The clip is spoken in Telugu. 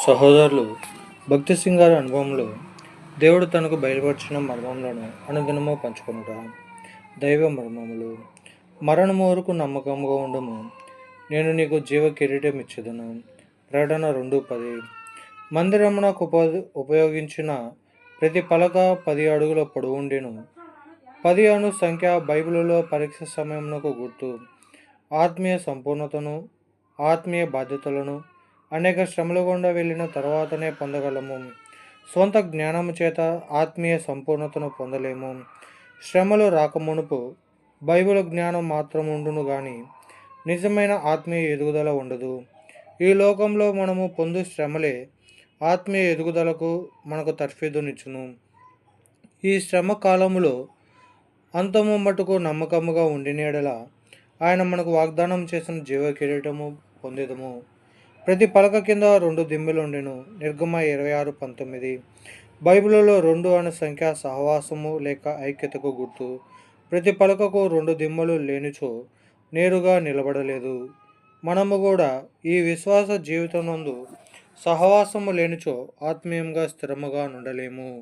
సహోదరులు భక్తి సింగ్ గారి అనుభవంలో దేవుడు తనకు బయలుపరిచిన మర్మములను అనుదినము పంచుకొనుట. దైవ మర్మములు. మరణము వరకు నమ్మకముగా ఉండము, నేను నీకు జీవ కిరీటం ఇచ్చేదను. ప్రకటన 2:10. మందిరమునకు ఉపయోగించిన ప్రతి పలక 10 అడుగుల పొడవుండెను. 10 అను సంఖ్య బైబిలులో పరీక్ష సమయమునకు గుర్తు. ఆత్మీయ సంపూర్ణతను, ఆత్మీయ బాధ్యతలను అనేక శ్రమల గుండా వెళ్ళిన తర్వాతనే పొందగలము. సొంత జ్ఞానము చేత ఆత్మీయ సంపూర్ణతను పొందలేము. శ్రమలు రాకమునుపు బైబిల్ జ్ఞానం మాత్రం ఉండును కానీ నిజమైన ఆత్మీయ ఎదుగుదల ఉండదు. ఈ లోకంలో మనము పొందు శ్రమలే ఆత్మీయ ఎదుగుదలకు మనకు తర్ఫీదునిచ్చును. ఈ శ్రమ కాలములో అంతము మటుకు నమ్మకముగా ఉండిన ఆయన మనకు వాగ్దానం చేసిన జీవ కిరీటము పొందేదము. ప్రతి పలక కింద 2 దిమ్మెలుండెను. నిర్గమ 26:19. బైబిలులో 2 అనే సంఖ్య సహవాసము లేక ఐక్యతకు గుర్తు. ప్రతి పలకకు 2 దిమ్మలు లేనిచో నేరుగా నిలబడలేదు. మనము కూడా ఈ విశ్వాస జీవితం నందు సహవాసము లేనిచో ఆత్మీయంగా స్థిరముగా నుండలేము.